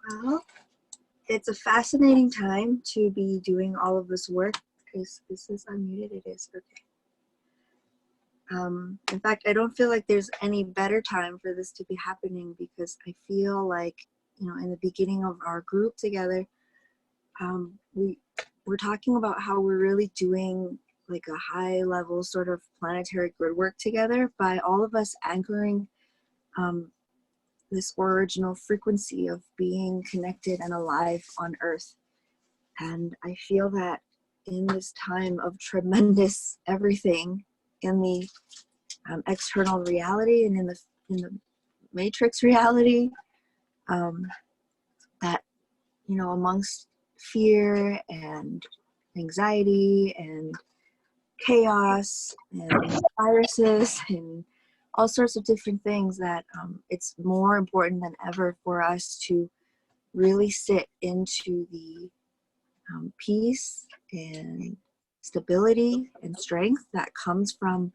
Well, it's a fascinating time to be doing all of this work. Is this unmuted? It is. Okay. In fact, I don't feel like there's any better time for this to be happening, because I feel like, you know, in the beginning of our group together, we're talking about how we're really doing like a high level sort of planetary grid work together by all of us anchoring this original frequency of being connected and alive on Earth. And I feel that in this time of tremendous everything in the external reality and in the matrix reality, that, you know, amongst fear and anxiety and chaos and viruses and all sorts of different things, that it's more important than ever for us to really sit into the peace and stability and strength that comes from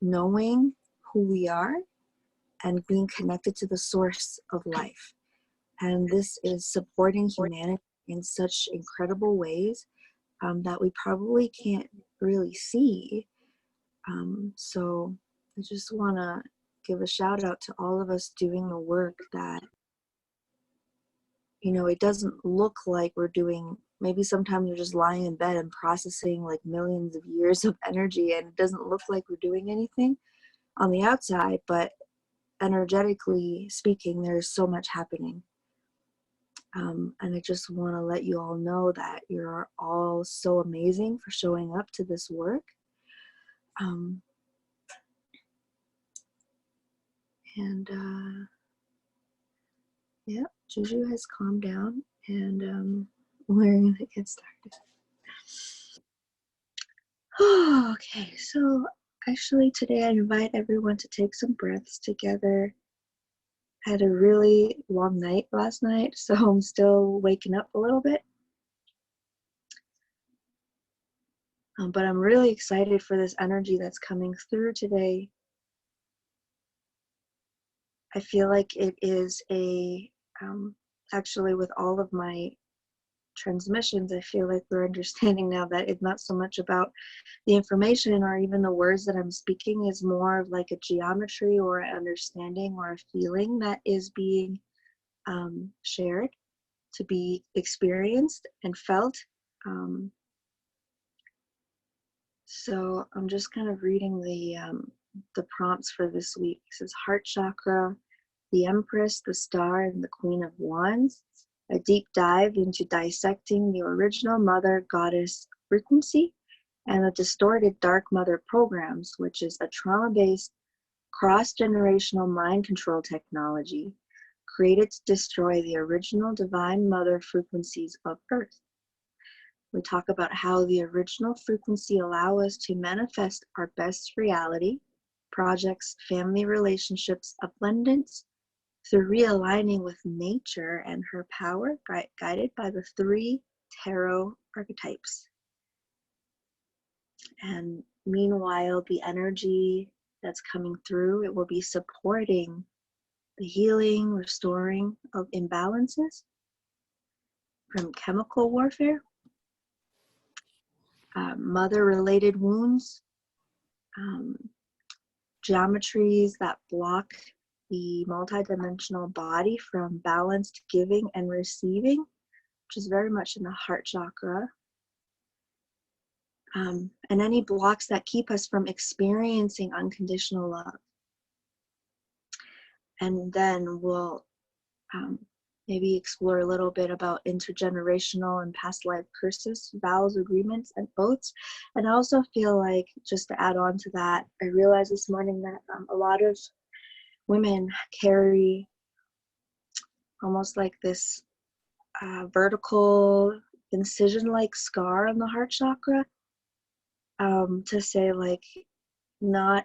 knowing who we are and being connected to the source of life. And this is supporting humanity in such incredible ways that we probably can't really see. So I just want to give a shout out to all of us doing the work that, you know, it doesn't look like we're doing. Maybe sometimes we're just lying in bed and processing like millions of years of energy, and it doesn't look like we're doing anything on the outside, but energetically speaking, there's so much happening. And I just want to let you all know that you're all so amazing for showing up to this work. Yeah, Juju has calmed down, and we're going to get started. Okay, so actually today I invite everyone to take some breaths together. I had a really long night last night, so I'm still waking up a little bit. But I'm really excited for this energy that's coming through today. I feel like it is actually with all of my transmissions, I feel like we're understanding now that it's not so much about the information or even the words that I'm speaking, is more of like a geometry or an understanding or a feeling that is being shared to be experienced and felt. So I'm just kind of reading the prompts for this week. It says heart chakra, the Empress, the Star, and the Queen of Wands. A deep dive into dissecting the original Mother Goddess frequency and the distorted Dark Mother programs, which is a trauma-based cross-generational mind control technology created to destroy the original Divine Mother frequencies of Earth. We talk about how the original frequency allows us to manifest our best reality, projects, family relationships, abundance, through realigning with nature and her power, guided by the 3 Tarot Archetypes. And meanwhile, the energy that's coming through, it will be supporting the healing, restoring of imbalances from chemical warfare, mother-related wounds, geometries that block the multidimensional body from balanced giving and receiving, which is very much in the heart chakra, and any blocks that keep us from experiencing unconditional love. And then we'll maybe explore a little bit about intergenerational and past life curses, vows, agreements, and oaths. And I also feel like, just to add on to that, I realized this morning that a lot of women carry almost like this vertical incision-like scar on the heart chakra, to say like, not,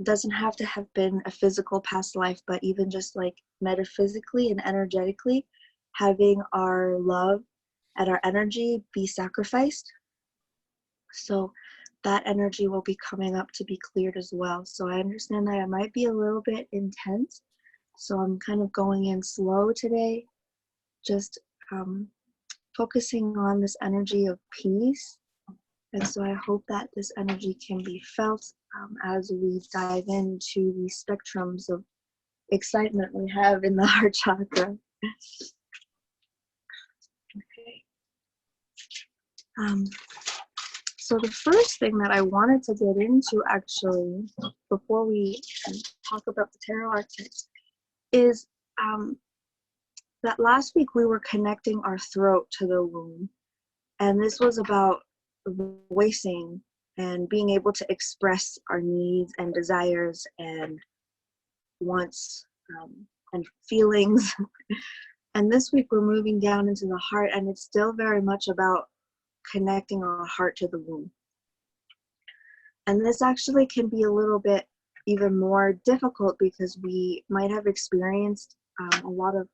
doesn't have to have been a physical past life, but even just like metaphysically and energetically, having our love and our energy be sacrificed. So that energy will be coming up to be cleared as well. So I understand that it might be a little bit intense, so I'm kind of going in slow today. just focusing on this energy of peace. And so I hope that this energy can be felt as we dive into the spectrums of excitement we have in the heart chakra. Okay. So the first thing that I wanted to get into, actually, before we talk about the tarot archetypes, is that last week we were connecting our throat to the womb. And this was about voicing and being able to express our needs and desires and wants and feelings. And this week we're moving down into the heart, and it's still very much about connecting our heart to the womb. And this actually can be a little bit even more difficult because we might have experienced a lot of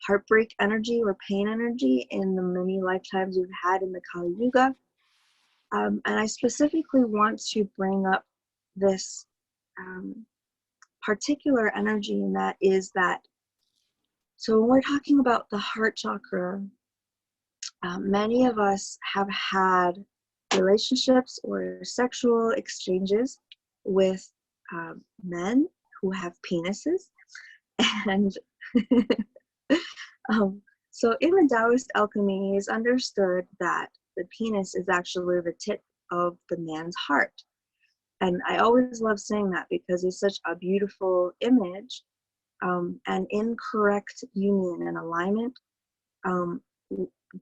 heartbreak energy or pain energy in the many lifetimes we've had in the Kali Yuga. And I specifically want to bring up this particular energy, and that is that, so when we're talking about the heart chakra, many of us have had relationships or sexual exchanges with men who have penises. And so in the Taoist alchemy, it's understood that the penis is actually the tip of the man's heart. And I always love saying that because it's such a beautiful image. And in correct union and alignment,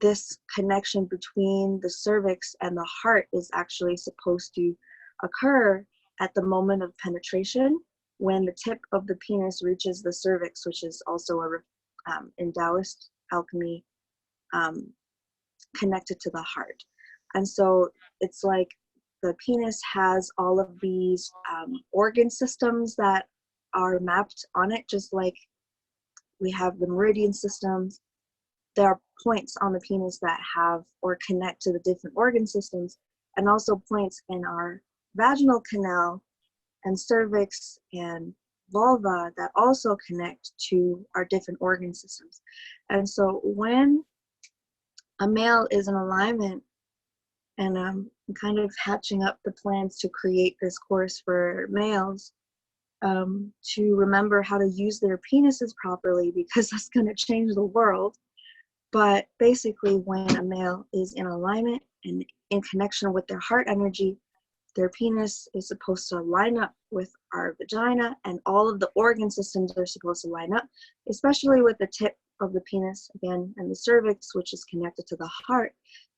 this connection between the cervix and the heart is actually supposed to occur at the moment of penetration, when the tip of the penis reaches the cervix, which is also in Taoist alchemy connected to the heart. And so it's like the penis has all of these organ systems that are mapped on it, just like we have the meridian systems. There are points on the penis that have or connect to the different organ systems, and also points in our vaginal canal and cervix and vulva that also connect to our different organ systems. And so when a male is in alignment, and I'm kind of hatching up the plans to create this course for males, to remember how to use their penises properly, because that's going to change the world. But basically, when a male is in alignment and in connection with their heart energy, their penis is supposed to line up with our vagina, and all of the organ systems are supposed to line up, especially with the tip of the penis, again, and the cervix, which is connected to the heart.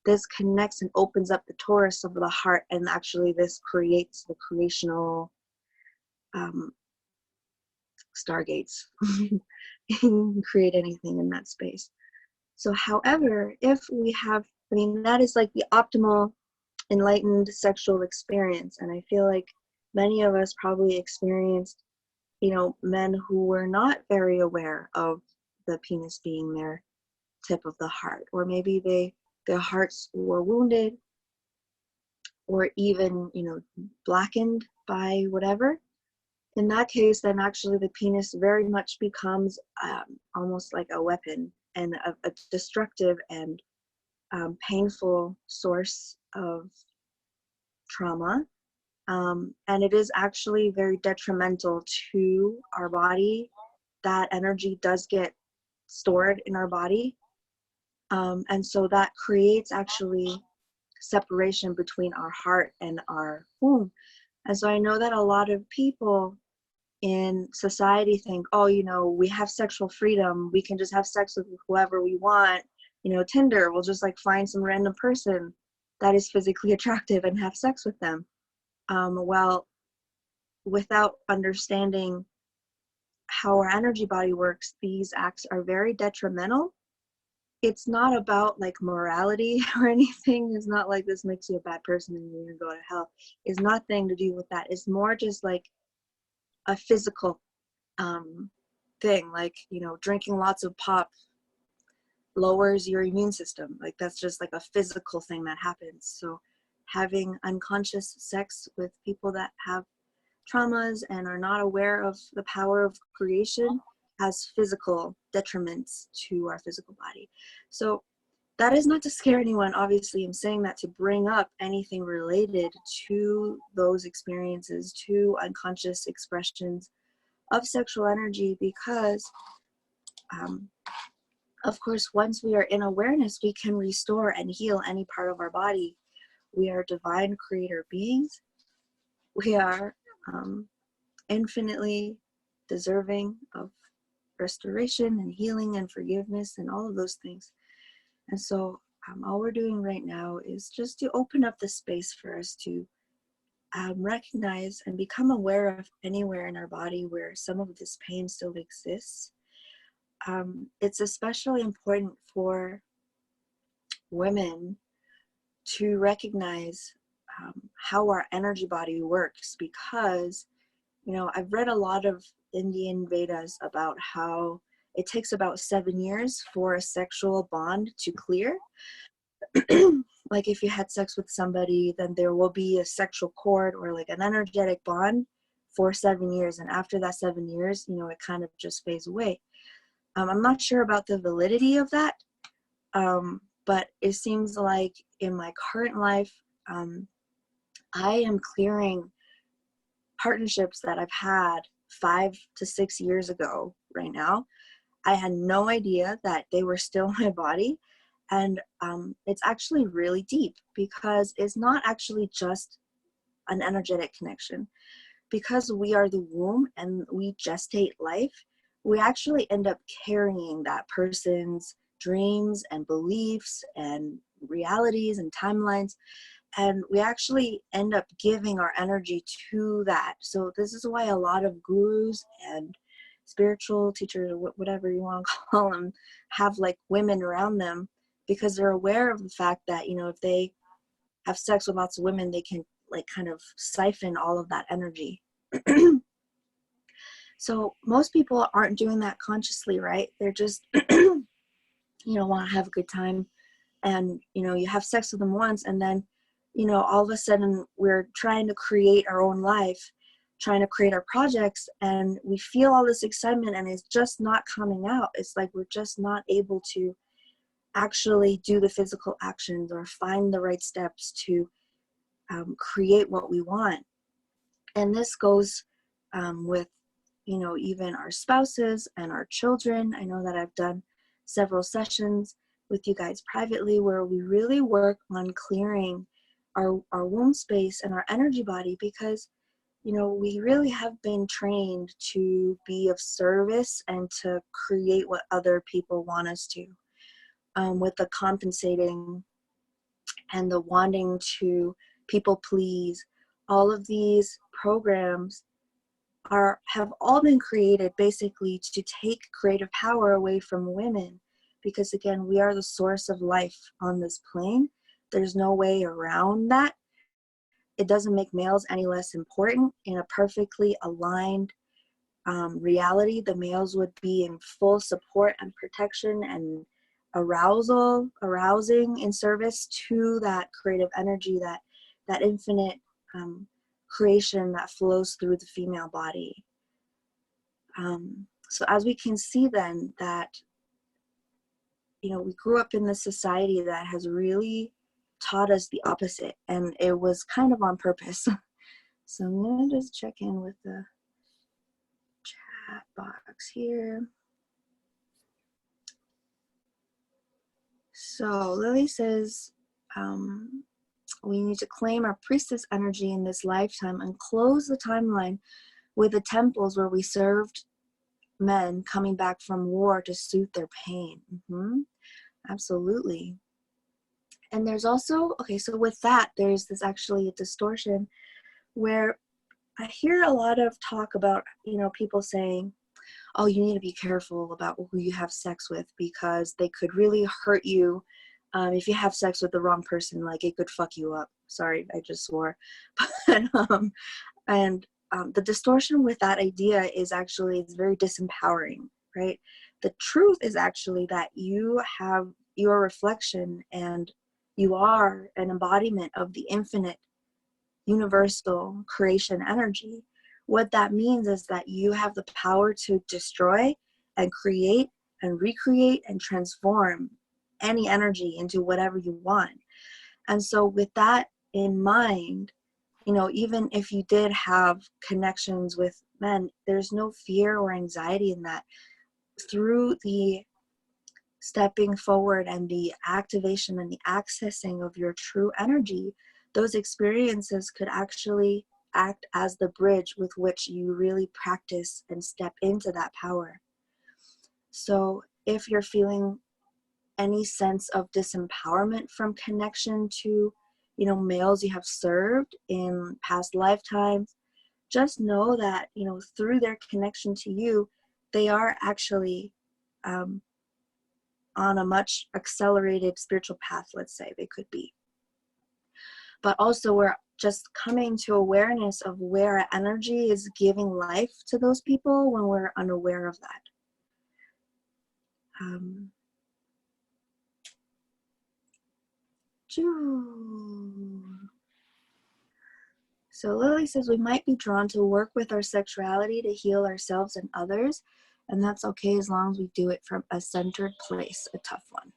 This connects and opens up the torus of the heart, and actually this creates the creational stargates. You can create anything in that space. So however, if we have, I mean, that is like the optimal enlightened sexual experience. And I feel like many of us probably experienced, men who were not very aware of the penis being their tip of the heart, or maybe their hearts were wounded, or even, blackened by whatever. In that case, then actually the penis very much becomes almost like a weapon, and a destructive and painful source of trauma. And it is actually very detrimental to our body. That energy does get stored in our body. And so that creates actually separation between our heart and our womb. And so I know that a lot of people in society think, we have sexual freedom, we can just have sex with whoever we want, Tinder, we'll just like find some random person that is physically attractive and have sex with them. Well, without understanding how our energy body works, these acts are very detrimental. It's not about like morality or anything. It's not like this makes you a bad person and you're gonna go to hell. It's nothing to do with that. It's more just like a physical thing, like drinking lots of pop lowers your immune system. Like that's just like a physical thing that happens. So having unconscious sex with people that have traumas and are not aware of the power of creation has physical detriments to our physical body. So that is not to scare anyone. Obviously, I'm saying that to bring up anything related to those experiences, to unconscious expressions of sexual energy, because of course, once we are in awareness, we can restore and heal any part of our body. We are divine creator beings. We are infinitely deserving of restoration and healing and forgiveness and all of those things. And so all we're doing right now is just to open up the space for us to recognize and become aware of anywhere in our body where some of this pain still exists. It's especially important for women to recognize how our energy body works, because, you know, I've read a lot of Indian Vedas about how it takes about 7 years for a sexual bond to clear. Like if you had sex with somebody, then there will be a sexual cord or like an energetic bond for 7 years. And after that 7 years, you know, it kind of just fades away. I'm not sure about the validity of that, but it seems like in my current life, I am clearing partnerships that I've had 5 to 6 years ago right now. I had no idea that they were still in my body. And it's actually really deep, because it's not actually just an energetic connection. Because we are the womb and we gestate life, we actually end up carrying that person's dreams and beliefs and realities and timelines. And we actually end up giving our energy to that. So this is why a lot of gurus and spiritual teachers, or whatever you want to call them, have like women around them, because they're aware of the fact that, you know, if they have sex with lots of women, they can like kind of siphon all of that energy. So most people aren't doing that consciously, right? They're just, you know, want to have a good time. And, you know, you have sex with them once, and then, you know, all of a sudden we're trying to create our own life, trying to create our projects, and we feel all this excitement and it's just not coming out. It's like we're just not able to actually do the physical actions or find the right steps to create what we want. And this goes with, you know, even our spouses and our children. I know that I've done several sessions with you guys privately where we really work on clearing our womb space and our energy body, because, you know, we really have been trained to be of service and to create what other people want us to, with the compensating and the wanting to people please. All of these programs have all been created basically to take creative power away from women, because again, we are the source of life on this plane. There's no way around that. It doesn't make males any less important. In a perfectly aligned reality, the males would be in full support and protection and arousing in service to that creative energy, that infinite creation that flows through the female body. So as we can see then that, you know, we grew up in this society that has really taught us the opposite, and it was kind of on purpose. So I'm gonna just check in with the chat box here. So Lily says, we need to claim our priestess energy in this lifetime and close the timeline with the temples where we served men coming back from war to soothe their pain. Absolutely. And there's also, okay, so with that, there's this actually a distortion where I hear a lot of talk about, you know, people saying, oh, you need to be careful about who you have sex with, because they could really hurt you. If you have sex with the wrong person, like it could fuck you up. Sorry, I just swore. But, the distortion with that idea is actually, it's very disempowering, right? The truth is actually that you have your reflection and you are an embodiment of the infinite universal creation energy. What that means is that you have the power to destroy and create and recreate and transform any energy into whatever you want. And so with that in mind, you know, even if you did have connections with men, there's no fear or anxiety in that. Through the stepping forward and the activation and the accessing of your true energy, those experiences could actually act as the bridge with which you really practice and step into that power. So if you're feeling any sense of disempowerment from connection to, you know, males you have served in past lifetimes, just know that, you know, through their connection to you, they are actually on a much accelerated spiritual path, let's say they could be. But also we're just coming to awareness of where our energy is giving life to those people when we're unaware of that. So Lily says we might be drawn to work with our sexuality to heal ourselves and others, and that's okay as long as we do it from a centered place, a tough one.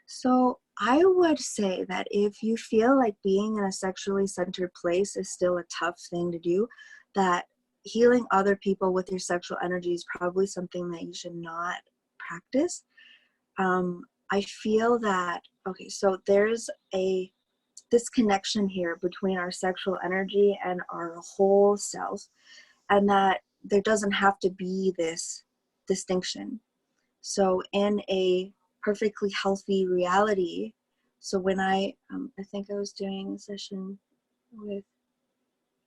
So I would say that if you feel like being in a sexually centered place is still a tough thing to do, that healing other people with your sexual energy is probably something that you should not practice. I feel that, okay, so there's this connection here between our sexual energy and our whole self, and that there doesn't have to be this distinction. So in a perfectly healthy reality, so when I think I was doing a session with,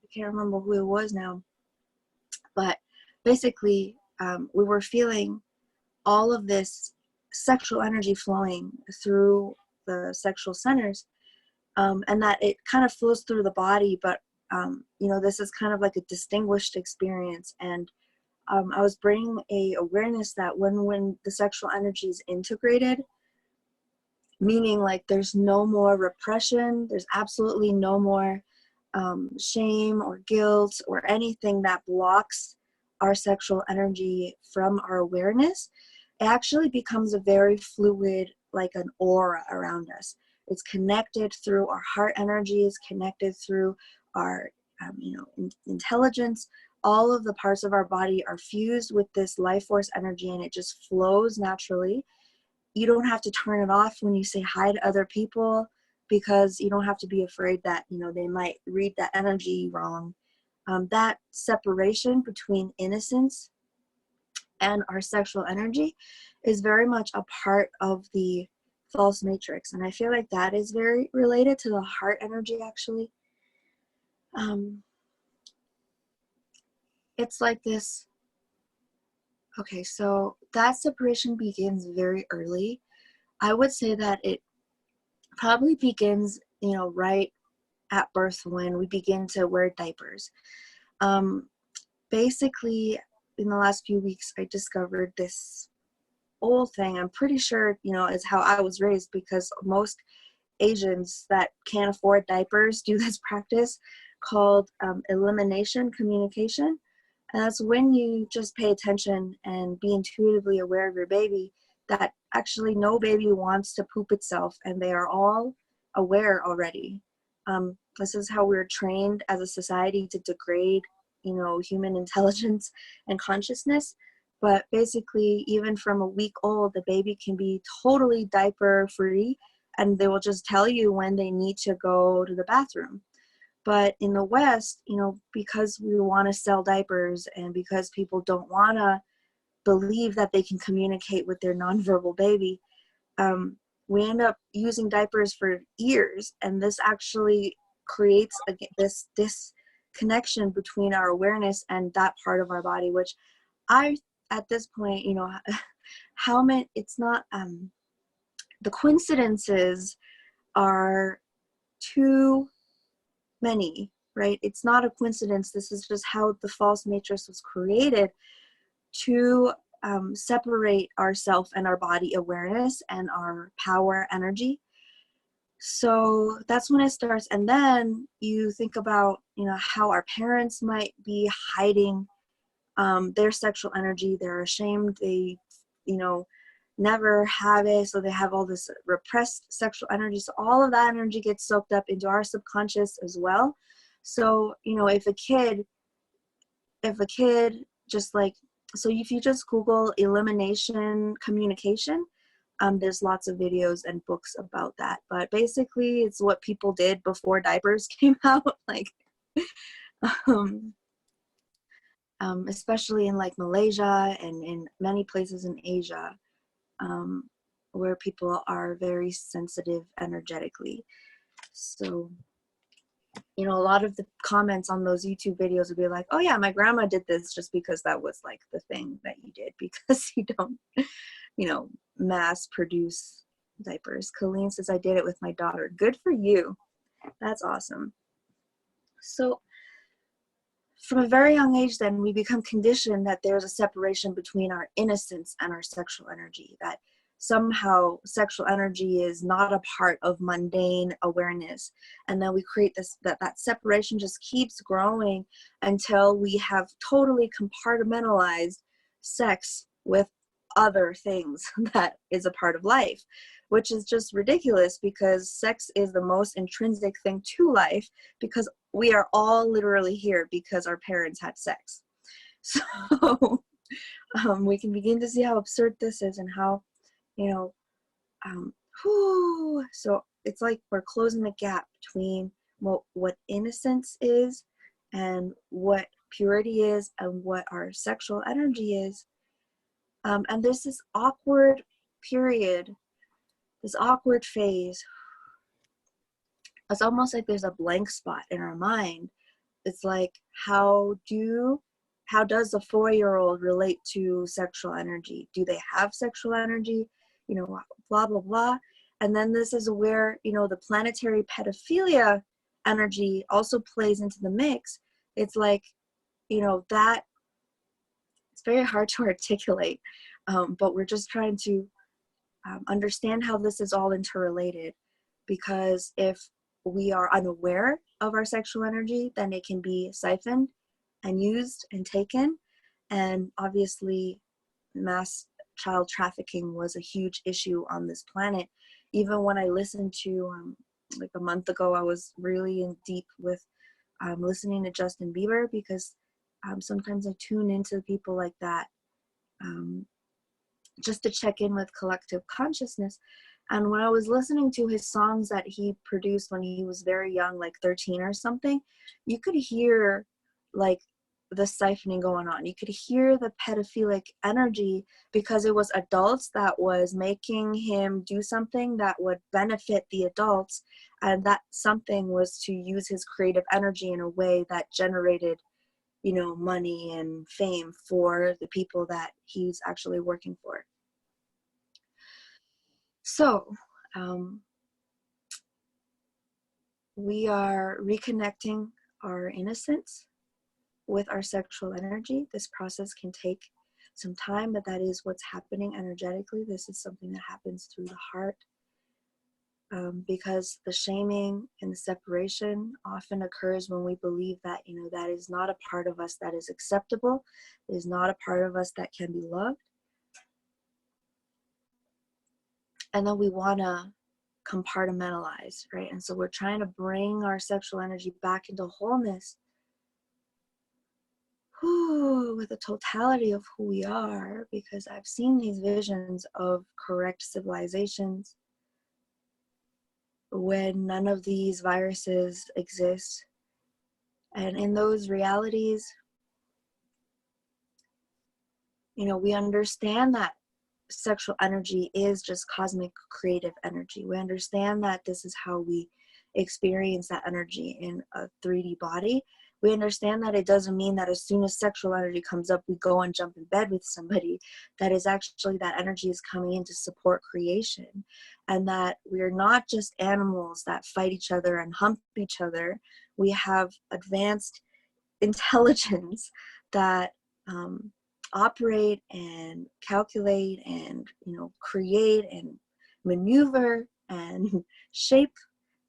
I can't remember who it was now, but basically we were feeling all of this sexual energy flowing through the sexual centers, and that it kind of flows through the body, but you know, this is kind of like a distinguished experience. And I was bringing a awareness that when the sexual energy is integrated, meaning like there's no more repression, there's absolutely no more shame or guilt or anything that blocks our sexual energy from our awareness, it actually becomes a very fluid, like an aura around us. It's connected through our heart energy, it's connected through our you know, intelligence. All of the parts of our body are fused with this life force energy, and it just flows naturally. You don't have to turn it off when you say hi to other people, because you don't have to be afraid that, you know, they might read that energy wrong. That separation between innocence and our sexual energy is very much a part of the false matrix, and I feel like that is very related to the heart energy, actually. It's like this. Okay, so that separation begins very early. I would say that it probably begins, you know, right at birth when we begin to wear diapers. Basically, in the last few weeks, I discovered this old thing. I'm pretty sure, you know, is how I was raised, because most Asians that can't afford diapers do this practice called elimination communication. And that's when you just pay attention and be intuitively aware of your baby, that actually no baby wants to poop itself, and they are all aware already. This is how we're trained as a society to degrade, you know, human intelligence and consciousness. But basically, even from a week old, the baby can be totally diaper free, and they will just tell you when they need to go to the bathroom. But in the West, you know, because we want to sell diapers and because people don't want to believe that they can communicate with their nonverbal baby, we end up using diapers for years, and this actually creates this connection between our awareness and that part of our body, which I, at this point, you know, how many, it's not, the coincidences are too many, right? It's not a coincidence. This is just how the false matrix was created to separate ourself and our body awareness and our power energy. So that's when it starts. And then you think about, you know, how our parents might be hiding their sexual energy. They're ashamed. They, never have it. So they have all this repressed sexual energy. So all of that energy gets soaked up into our subconscious as well. So, if a kid just like, so if you just Google elimination communication, there's lots of videos and books about that. But basically, it's what people did before diapers came out, like, especially in like Malaysia and in many places in Asia, where people are very sensitive energetically. So, a lot of the comments on those YouTube videos would be like, oh yeah, my grandma did this just because that was like the thing that you did, because you don't, mass produce diapers. Colleen says, I did it with my daughter. Good for you. That's awesome. So from a very young age, then, we become conditioned that there's a separation between our innocence and our sexual energy, that somehow sexual energy is not a part of mundane awareness. And then we create this, that separation just keeps growing until we have totally compartmentalized sex with other things that is a part of life, which is just ridiculous, because sex is the most intrinsic thing to life, because we are all literally here because our parents had sex. So we can begin to see how absurd this is, and how, so it's like we're closing the gap between what innocence is and what purity is and what our sexual energy is. And there's this awkward period, this awkward phase. It's almost like there's a blank spot in our mind. It's like, how does a 4-year-old relate to sexual energy? Do they have sexual energy? Blah, blah, blah. And then this is where, the planetary pedophilia energy also plays into the mix. It's like, that it's very hard to articulate, but we're just trying to understand how this is all interrelated. Because if we are unaware of our sexual energy, then it can be siphoned and used and taken. And obviously, mass child trafficking was a huge issue on this planet. Even when I listened to, like a month ago, I was really in deep with listening to Justin Bieber, because sometimes I tune into people like that, just to check in with collective consciousness. And when I was listening to his songs that he produced when he was very young, like 13 or something, you could hear like the siphoning going on. You could hear the pedophilic energy, because it was adults that was making him do something that would benefit the adults. And that something was to use his creative energy in a way that generated, money and fame for the people that he's actually working for. So, we are reconnecting our innocence with our sexual energy. This process can take some time, but that is what's happening energetically. This is something that happens through the heart, because the shaming and the separation often occurs when we believe that, that is not a part of us that is acceptable. It is not a part of us that can be loved. And then we want to compartmentalize, right? And so we're trying to bring our sexual energy back into wholeness, with the totality of who we are, because I've seen these visions of correct civilizations when none of these viruses exist. And in those realities, we understand that sexual energy is just cosmic creative energy. We understand that this is how we experience that energy in a 3D body. We understand that it doesn't mean that as soon as sexual energy comes up, we go and jump in bed with somebody. That is actually, that energy is coming in to support creation. And that we're not just animals that fight each other and hump each other. We have advanced intelligence that operate and calculate and create and maneuver and shape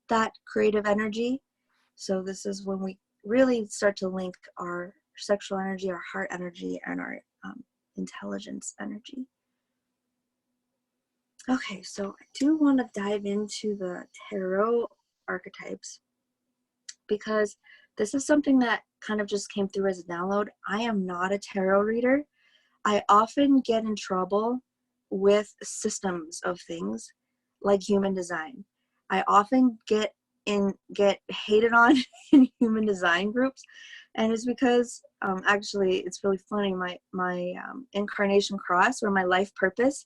that creative energy. So this is when we really start to link our sexual energy, our heart energy, and our intelligence energy. Okay, so I do want to dive into the tarot archetypes because this is something that kind of just came through as a download. I am not a tarot reader. I often get in trouble with systems of things like human design. I often get hated on in human design groups, and it's because actually it's really funny. My incarnation cross, or my life purpose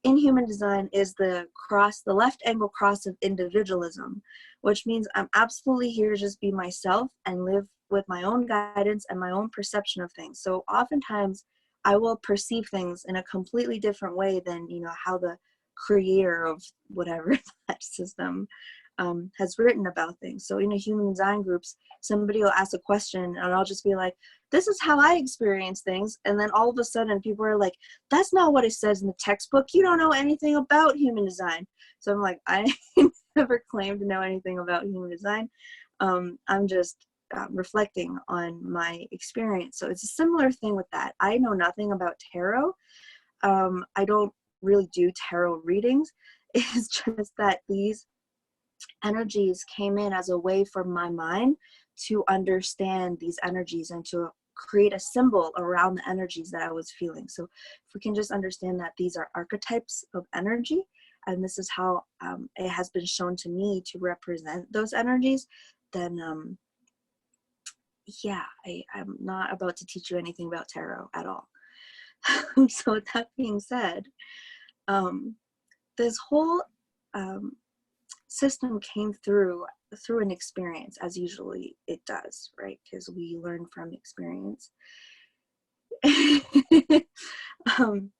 in human design, is the cross, the left angle cross of individualism, which means I'm absolutely here to just be myself and live with my own guidance and my own perception of things. So oftentimes I will perceive things in a completely different way than, you know, how the creator of whatever that system has written about things. So in a human design groups, somebody will ask a question and I'll just be like, this is how I experience things. And then all of a sudden people are like, that's not what it says in the textbook. You don't know anything about human design. So I'm like, I never claimed to know anything about human design. I'm just reflecting on my experience. So it's a similar thing with that. I know nothing about tarot. I don't really do tarot readings. It's just that these energies came in as a way for my mind to understand these energies and to create a symbol around the energies that I was feeling. So if we can just understand that these are archetypes of energy, and this is how it has been shown to me to represent those energies, then yeah, I'm not about to teach you anything about tarot at all. So with that being said, this whole system came through an experience, as usually it does, right? Because we learn from experience.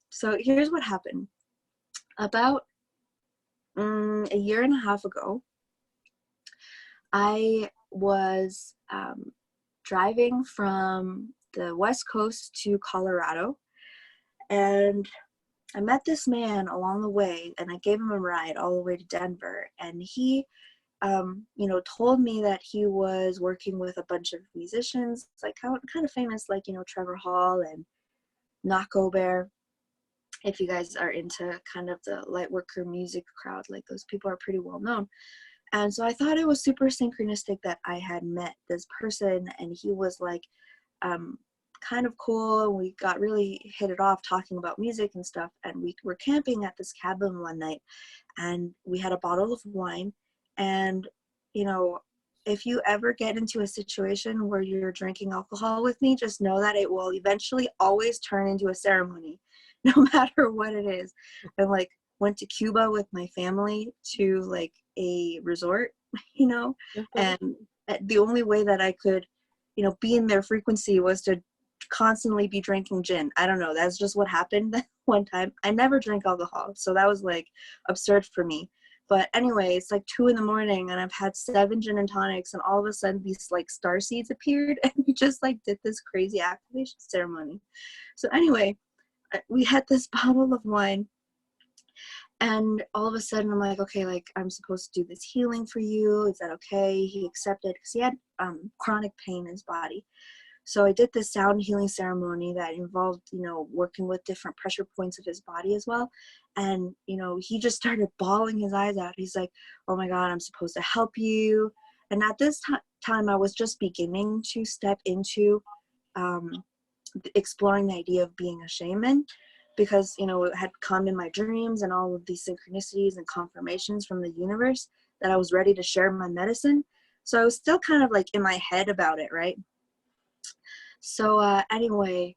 So here's what happened. About a year and a half ago, I was driving from the West Coast to Colorado, and I met this man along the way, and I gave him a ride all the way to Denver, and he you know, told me that he was working with a bunch of musicians, like kind of famous, like, you know, Trevor Hall and Nako Bear. If you guys are into kind of the lightworker music crowd, like those people are pretty well known. And so I thought it was super synchronistic that I had met this person, and he was like kind of cool. We got really hit it off talking about music and stuff, and we were camping at this cabin one night, and we had a bottle of wine. And, you know, if you ever get into a situation where you're drinking alcohol with me, just know that it will eventually always turn into a ceremony, no matter what it is. I like went to Cuba with my family to like a resort, you know, and the only way that I could, you know, be in their frequency was to constantly be drinking gin. I don't know. That's just what happened that one time. I never drink alcohol, so that was like absurd for me. But anyway, it's like 2 a.m. and I've had 7 gin and tonics, and all of a sudden these like star seeds appeared, and we just like did this crazy activation ceremony. So anyway, we had this bottle of wine, and all of a sudden I'm like, okay, like I'm supposed to do this healing for you. Is that okay? He accepted because he had chronic pain in his body. So I did this sound healing ceremony that involved, you know, working with different pressure points of his body as well. And, you know, he just started bawling his eyes out. He's like, oh my God, I'm supposed to help you. And at this time, I was just beginning to step into exploring the idea of being a shaman, because, you know, it had come in my dreams and all of these synchronicities and confirmations from the universe that I was ready to share my medicine. So I was still kind of like in my head about it, right? So anyway,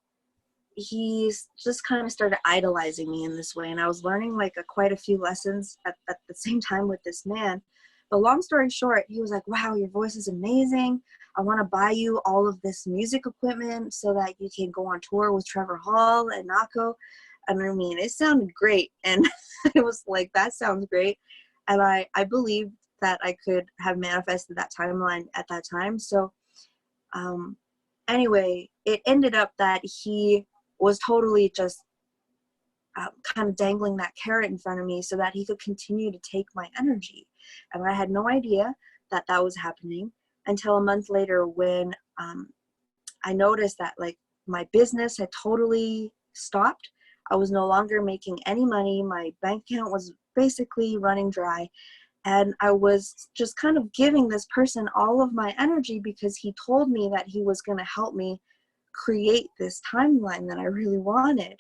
he's just kind of started idolizing me in this way. And I was learning like quite a few lessons at the same time with this man. But long story short, he was like, wow, your voice is amazing. I want to buy you all of this music equipment so that you can go on tour with Trevor Hall and Nako. And I mean, it sounded great. And it was like, that sounds great. And I believed that I could have manifested that timeline at that time. So anyway, it ended up that he was totally just kind of dangling that carrot in front of me so that he could continue to take my energy. And I had no idea that that was happening until a month later when I noticed that like my business had totally stopped. I was no longer making any money. My bank account was basically running dry. And I was just kind of giving this person all of my energy because he told me that he was going to help me create this timeline that I really wanted.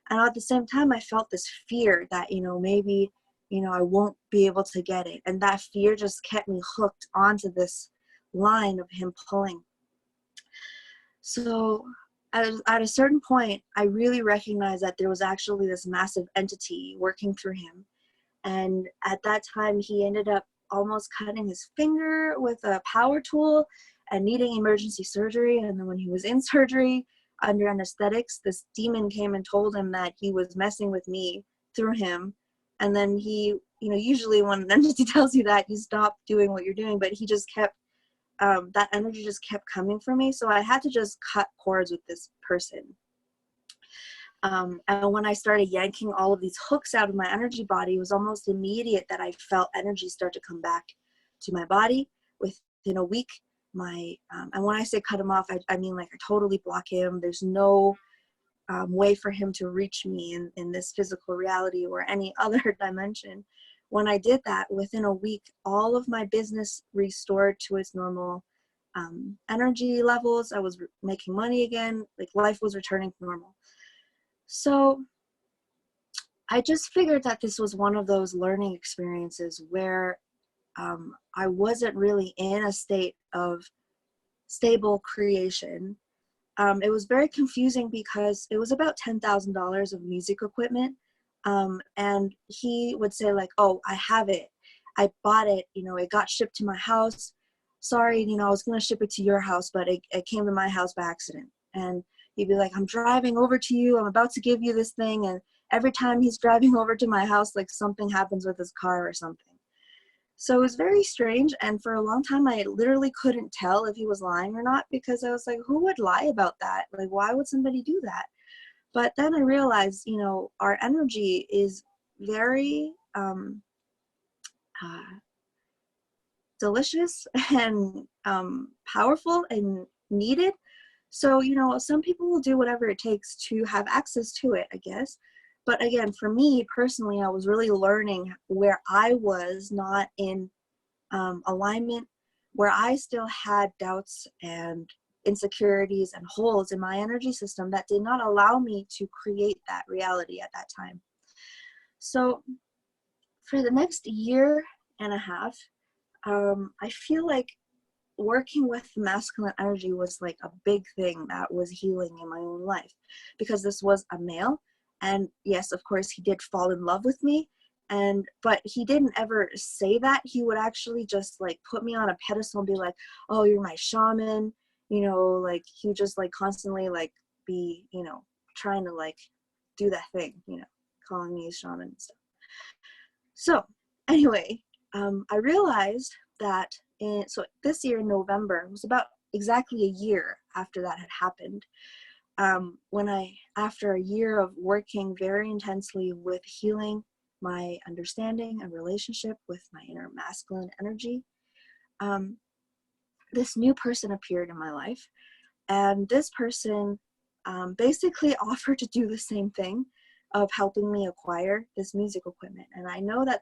And at the same time, I felt this fear that, maybe, I won't be able to get it. And that fear just kept me hooked onto this line of him pulling. So at a certain point, I really recognized that there was actually this massive entity working through him. And at that time, he ended up almost cutting his finger with a power tool and needing emergency surgery. And then when he was in surgery under anesthetics, this demon came and told him that he was messing with me through him. And then he, usually when an entity tells you that, you stop doing what you're doing, but he just kept, that energy just kept coming for me. So I had to just cut cords with this person. And when I started yanking all of these hooks out of my energy body, it was almost immediate that I felt energy start to come back to my body within a week. And when I say cut him off, I mean like I totally block him. There's no way for him to reach me in this physical reality or any other dimension. When I did that, within a week, all of my business restored to its normal energy levels. I was making money again. Like life was returning to normal. So I just figured that this was one of those learning experiences where I wasn't really in a state of stable creation. It was very confusing because it was about $10,000 of music equipment. And he would say like, oh, I have it. I bought it. It got shipped to my house. Sorry, I was going to ship it to your house, but it came to my house by accident. And he'd be like, I'm driving over to you. I'm about to give you this thing. And every time he's driving over to my house, like something happens with his car or something. So it was very strange. And for a long time, I literally couldn't tell if he was lying or not, because I was like, who would lie about that? Like, why would somebody do that? But then I realized, our energy is very delicious and powerful and needed. So, some people will do whatever it takes to have access to it, I guess. But again, for me personally, I was really learning where I was not in alignment, where I still had doubts and insecurities and holes in my energy system that did not allow me to create that reality at that time. So for the next year and a half, I feel like working with masculine energy was like a big thing that was healing in my own life, because this was a male. And yes, of course, he did fall in love with me. But he didn't ever say that. He would actually just like put me on a pedestal and be like, oh, you're my shaman. Like he would just like constantly like be, trying to like do that thing, calling me a shaman and stuff. So anyway, I realized that so this year in November, it was about exactly a year after that had happened, after a year of working very intensely with healing my understanding and relationship with my inner masculine energy, this new person appeared in my life. And this person basically offered to do the same thing of helping me acquire this music equipment. And I know that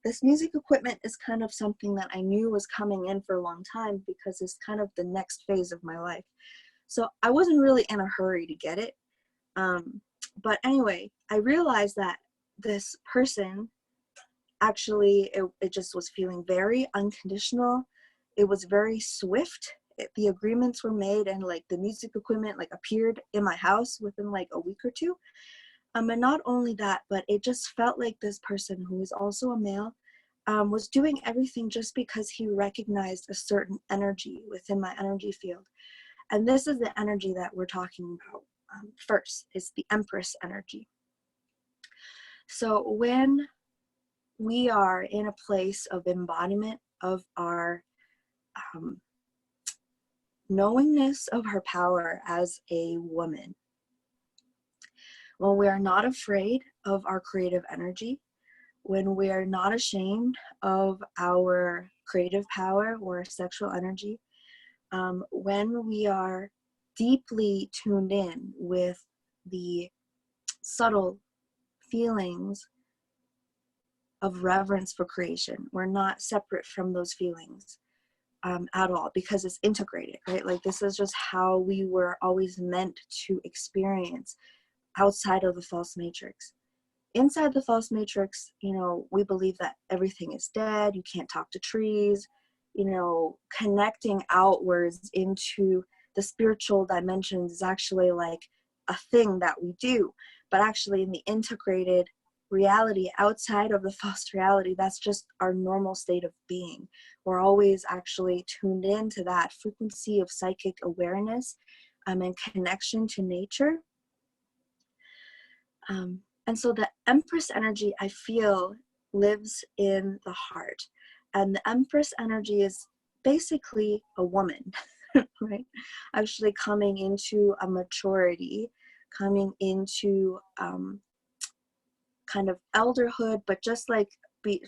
this music equipment is kind of something that I knew was coming in for a long time, because it's kind of the next phase of my life. So I wasn't really in a hurry to get it. But anyway, I realized that this person actually, it just was feeling very unconditional. It was very swift. The agreements were made, and like the music equipment like appeared in my house within like a week or two. And not only that, but it just felt like this person, who is also a male, was doing everything just because he recognized a certain energy within my energy field. And this is the energy that we're talking about first. It's the Empress energy. So when we are in a place of embodiment of our knowingness of her power as a woman, when we are not afraid of our creative energy, when we are not ashamed of our creative power or sexual energy, when we are deeply tuned in with the subtle feelings of reverence for creation, we're not separate from those feelings at all, because it's integrated, right? Like, this is just how we were always meant to experience outside of the false matrix. Inside the false matrix, you know, we believe that everything is dead, you can't talk to trees, you know, connecting outwards into the spiritual dimensions is actually like a thing that we do. But actually, in the integrated reality outside of the false reality, that's just our normal state of being. We're always actually tuned into that frequency of psychic awareness and connection to nature. And so the Empress energy, I feel, lives in the heart. And the Empress energy is basically a woman, right? Actually coming into a maturity, coming into kind of elderhood, but just like the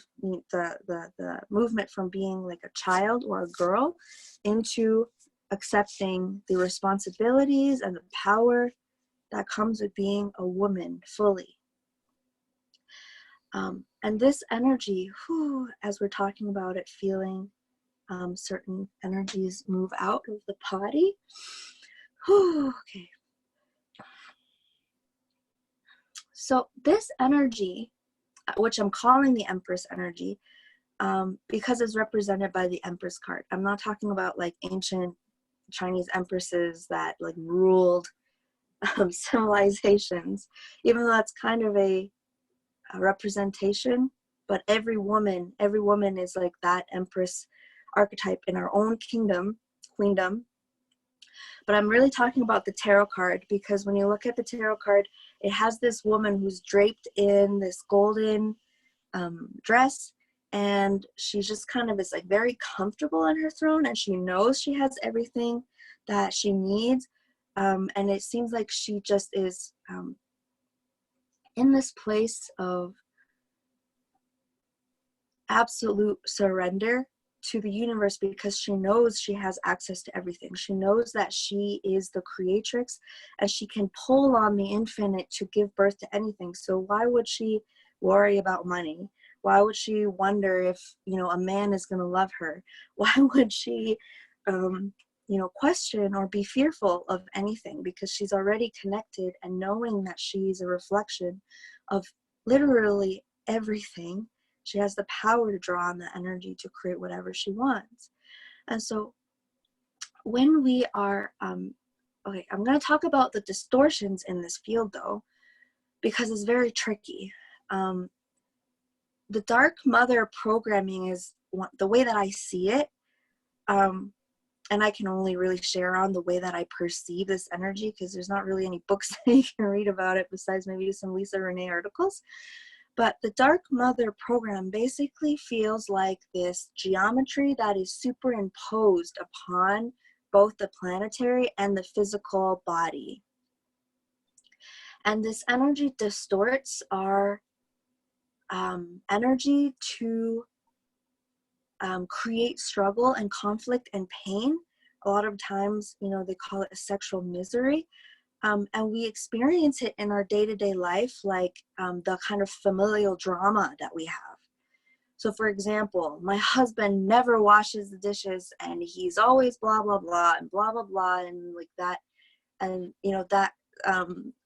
movement from being like a child or a girl into accepting the responsibilities and the power that comes with being a woman fully. And this energy, as we're talking about it, feeling certain energies move out of the body. Okay. So this energy, which I'm calling the Empress energy, because it's represented by the Empress card. I'm not talking about like ancient Chinese empresses that like ruled civilizations, even though that's kind of a representation. But every woman is like that Empress archetype in our own queendom. But I'm really talking about the tarot card, because when you look at the tarot card, it has this woman who's draped in this golden dress, and she just kind of is like very comfortable on her throne, and she knows she has everything that she needs, and it seems like she just is in this place of absolute surrender to the universe, because she knows she has access to everything. She knows that she is the creatrix, and she can pull on the infinite to give birth to anything. So why would she worry about money? Why would she wonder if, you know, a man is going to love her? Why would she you know, question or be fearful of anything? Because she's already connected, and knowing that she's a reflection of literally everything, she has the power to draw on the energy to create whatever she wants. And so when we are, okay, I'm going to talk about the distortions in this field though, because it's very tricky. The dark mother programming is the way that I see it, and I can only really share on the way that I perceive this energy, because there's not really any books that you can read about it besides maybe some Lisa Renee articles. But the dark mother program basically feels like this geometry that is superimposed upon both the planetary and the physical body. And this energy distorts our energy to create struggle and conflict and pain. A lot of times, you know, they call it a sexual misery. And we experience it in our day-to-day life, like the kind of familial drama that we have. So for example, my husband never washes the dishes, and he's always blah, blah, blah, and blah, blah, blah, and like that. And, you know, that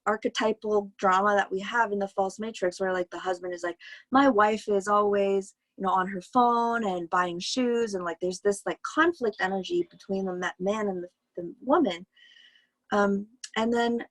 archetypal drama that we have in the false matrix, where like the husband is like, my wife is always, you know, on her phone and buying shoes. And like, there's this like conflict energy between the man and the woman. And then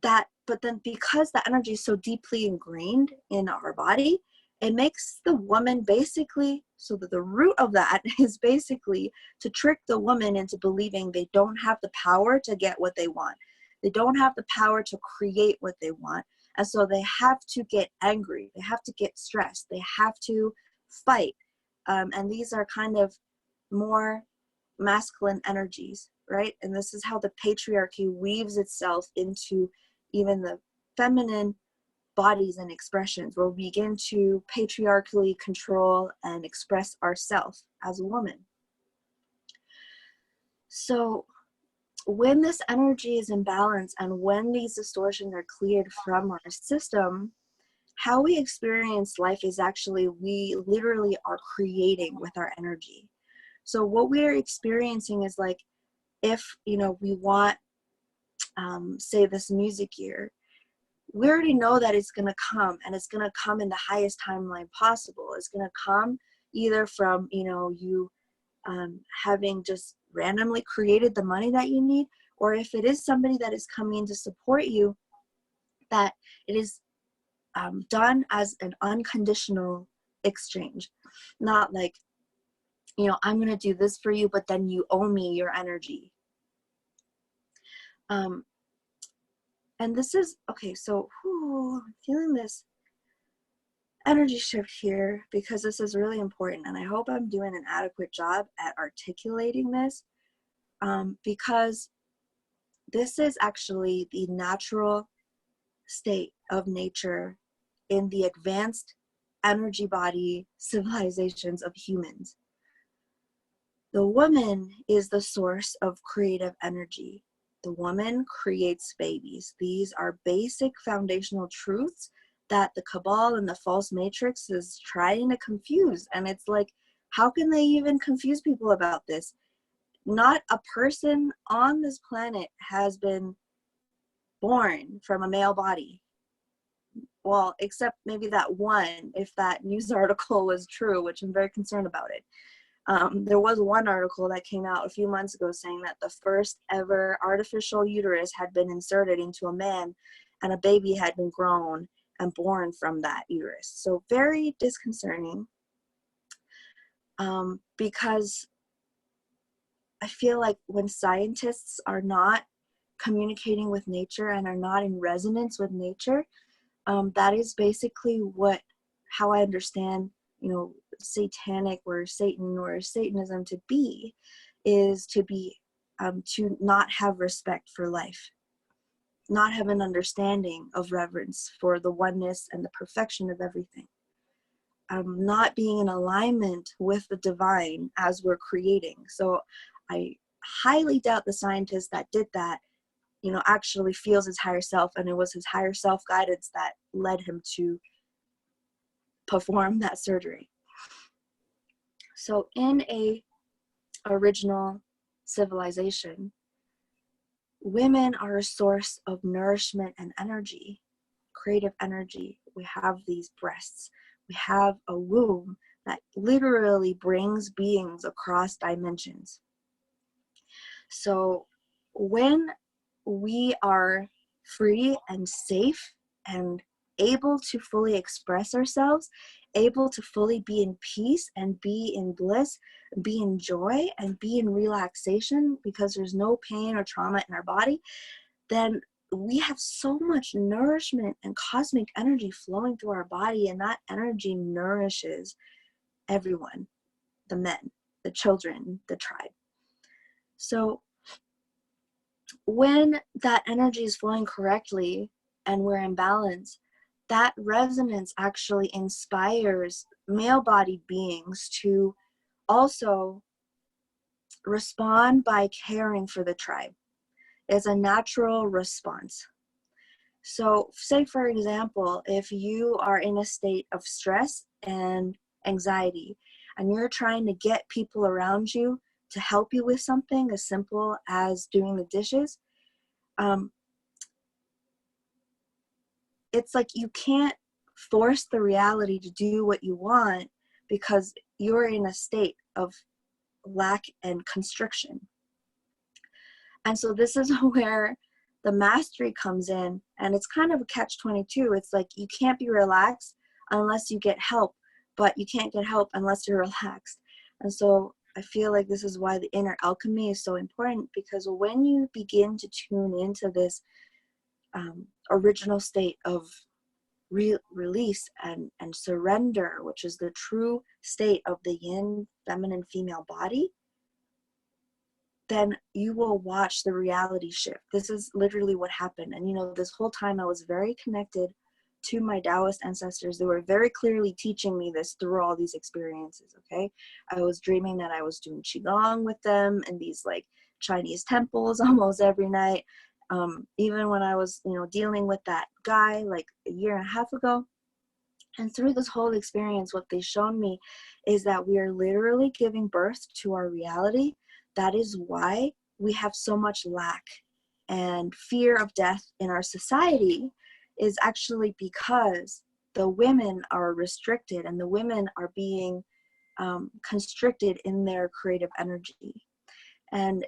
but then because the energy is so deeply ingrained in our body, it makes the woman basically, so that the root of that is basically to trick the woman into believing they don't have the power to get what they want. They don't have the power to create what they want. And so they have to get angry. They have to get stressed. They have to fight. And these are kind of more masculine energies, right? And this is how the patriarchy weaves itself into even the feminine bodies and expressions, where we begin to patriarchally control and express ourselves as a woman. So when this energy is in balance and when these distortions are cleared from our system, how we experience life is actually, we literally are creating with our energy. So what we're experiencing is like, if, you know, we want, say this music year, we already know that it's going to come, and it's going to come in the highest timeline possible. It's going to come either from, you know, you having just randomly created the money that you need, or if it is somebody that is coming to support you, that it is done as an unconditional exchange. Not like, you know, I'm going to do this for you, but then you owe me your energy. And this is, okay, so I'm feeling this energy shift here because this is really important, and I hope I'm doing an adequate job at articulating this, because this is actually the natural state of nature in the advanced energy body civilizations of humans. The woman is the source of creative energy. The woman creates babies. These are basic foundational truths that the cabal and the false matrix is trying to confuse. And it's like, how can they even confuse people about this? Not a person on this planet has been born from a male body. Well, except maybe that one, if that news article was true, which I'm very concerned about it. There was one article that came out a few months ago saying that the first ever artificial uterus had been inserted into a man, and a baby had been grown and born from that uterus. So very disconcerting, because I feel like when scientists are not communicating with nature and are not in resonance with nature, that is basically how I understand, you know, satanic or Satan or Satanism to be, is to be, to not have respect for life, not have an understanding of reverence for the oneness and the perfection of everything, not being in alignment with the divine as we're creating. So I highly doubt the scientist that did that, you know, actually feels his higher self, and it was his higher self guidance that led him to perform that surgery. So in a original civilization, women are a source of nourishment and energy, creative energy. We have these breasts. We have a womb that literally brings beings across dimensions. So when we are free and safe and able to fully express ourselves, able to fully be in peace and be in bliss, be in joy and be in relaxation because there's no pain or trauma in our body, then we have so much nourishment and cosmic energy flowing through our body, and that energy nourishes everyone, the men, the children, the tribe. So when that energy is flowing correctly and we're in balance, that resonance actually inspires male-bodied beings to also respond by caring for the tribe. It's a natural response. So say, for example, if you are in a state of stress and anxiety, and you're trying to get people around you to help you with something as simple as doing the dishes, it's like you can't force the reality to do what you want because you're in a state of lack and constriction. And so this is where the mastery comes in, and it's kind of a catch-22. It's like you can't be relaxed unless you get help, but you can't get help unless you're relaxed. And so I feel like this is why the inner alchemy is so important, because when you begin to tune into this original state of release and surrender, which is the true state of the yin, feminine, female body, then you will watch the reality shift. This is literally what happened. And you know, this whole time I was very connected to my Taoist ancestors. They were very clearly teaching me this through all these experiences, okay? I was dreaming that I was doing Qigong with them and these like Chinese temples almost every night. Even when I was, dealing with that guy like a year and a half ago. And through this whole experience, what they've shown me is that we are literally giving birth to our reality. That is why we have so much lack and fear of death in our society, is actually because the women are restricted and the women are being constricted in their creative energy. And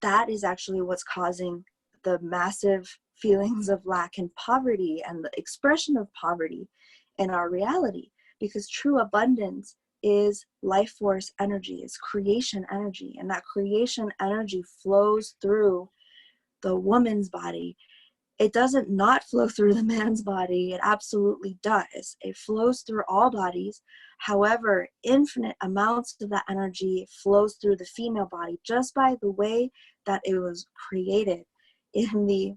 that is actually what's causing the massive feelings of lack and poverty and the expression of poverty in our reality, because true abundance is life force energy, is creation energy, and that creation energy flows through the woman's body. It doesn't not flow through the man's body. It absolutely does. It flows through all bodies. However, infinite amounts of that energy flows through the female body just by the way that it was created, in the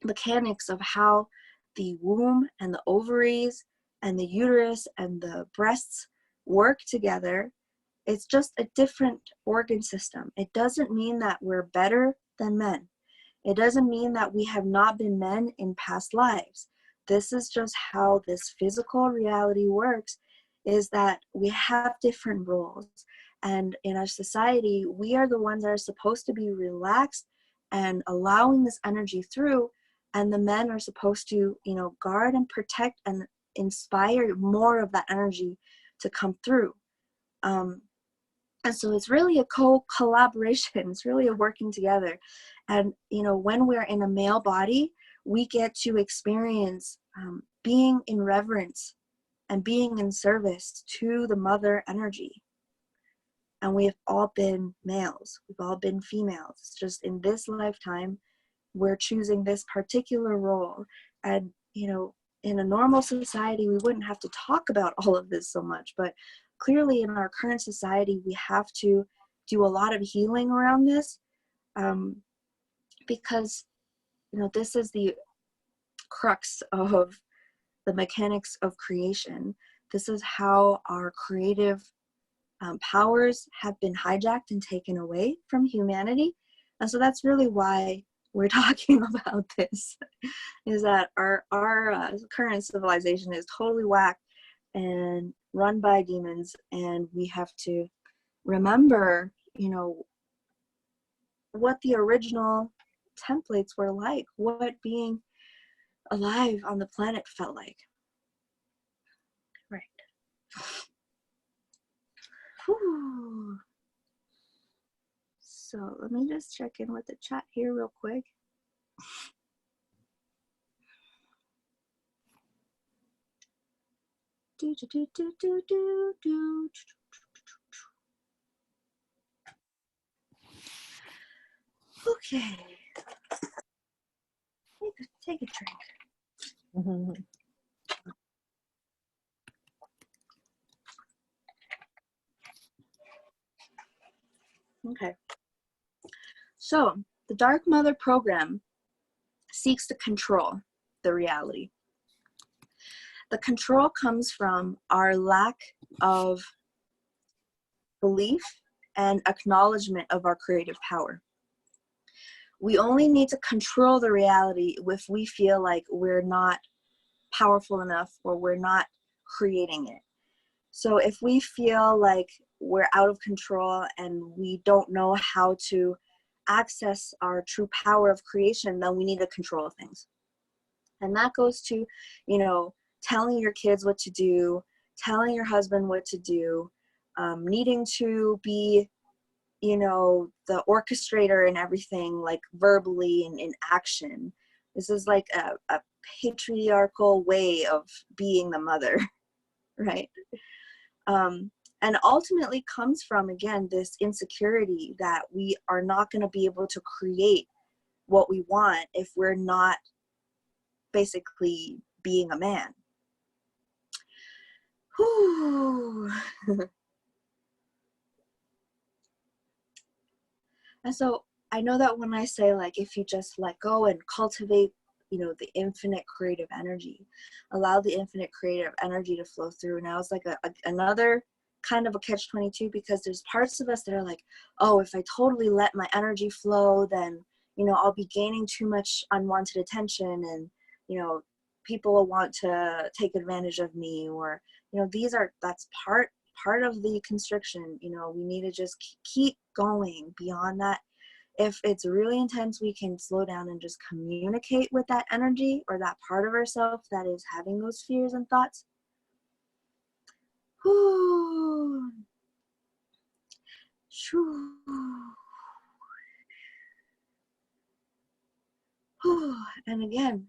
mechanics of how the womb and the ovaries and the uterus and the breasts work together. It's just a different organ system. It doesn't mean that we're better than men. It doesn't mean that we have not been men in past lives. This is just how this physical reality works, is that we have different roles. And in our society, we are the ones that are supposed to be relaxed and allowing this energy through, and the men are supposed to, guard and protect and inspire more of that energy to come through. And so it's really a collaboration. It's really a working together. And, when we're in a male body, we get to experience being in reverence and being in service to the mother energy. And we have all been males. We've all been females. It's just in this lifetime, we're choosing this particular role. And, in a normal society, we wouldn't have to talk about all of this so much. But clearly in our current society, we have to do a lot of healing around this, because, this is the crux of the mechanics of creation. This is how our creative powers have been hijacked and taken away from humanity. And so that's really why we're talking about this, is that our current civilization is totally whacked and run by demons, and we have to remember, what the original templates were like, what being alive on the planet felt like. Right. Whew. So let me just check in with the chat here real quick. Okay. Take a drink. Mm-hmm. Okay. So the Dark Mother program seeks to control the reality. The control comes from our lack of belief and acknowledgement of our creative power. We only need to control the reality if we feel like we're not powerful enough or we're not creating it. So if we feel like we're out of control and we don't know how to access our true power of creation, then we need to control things. And that goes to, telling your kids what to do, telling your husband what to do, needing to be, the orchestrator and everything, like verbally and in action. This is like a patriarchal way of being the mother, right? And ultimately comes from, again, this insecurity that we are not going to be able to create what we want if we're not basically being a man. Whew. And so I know that when I say, like, if you just let go and cultivate, the infinite creative energy, allow the infinite creative energy to flow through. Now it's like another kind of a catch-22, because there's parts of us that are like, oh, if I totally let my energy flow, then, you know, I'll be gaining too much unwanted attention, and, you know, people will want to take advantage of me, or, you know, that's part of the constriction. You know, we need to just keep going beyond that. If it's really intense, we can slow down and just communicate with that energy or that part of ourselves that is having those fears and thoughts. Whew. Shoo. Whew. And again,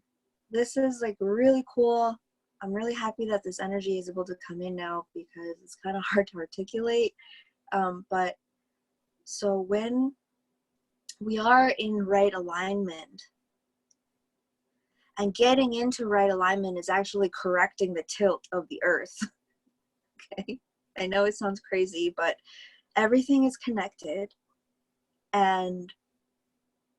this is like really cool. I'm really happy that this energy is able to come in now, because it's kind of hard to articulate. But so when we are in right alignment, and getting into right alignment is actually correcting the tilt of the earth. Okay, I know it sounds crazy, but everything is connected, and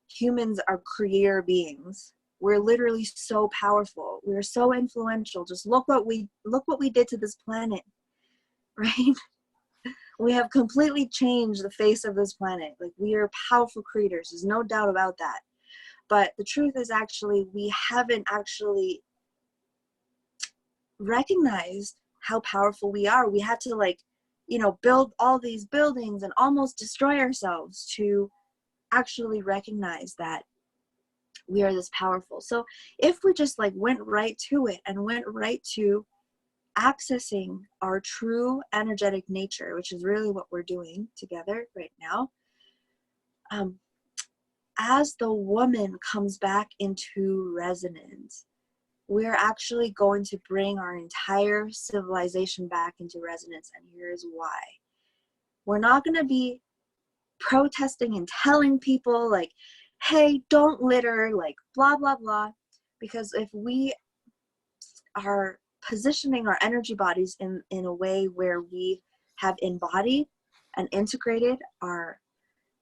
humans are creator beings. We're literally so powerful. We're so influential. Just look what we did to this planet, right? We have completely changed the face of this planet. Like, we are powerful creators. There's no doubt about that. But the truth is, actually, we haven't actually recognized how powerful we are. We had to, like, you know, build all these buildings and almost destroy ourselves to actually recognize that we are this powerful. So if we just like went right to it and went right to accessing our true energetic nature, which is really what we're doing together right now, as the woman comes back into resonance, we're actually going to bring our entire civilization back into resonance. And here's why. We're not going to be protesting and telling people like, hey, don't litter, like blah, blah, blah. Because if we are positioning our energy bodies in a way where we have embodied and integrated our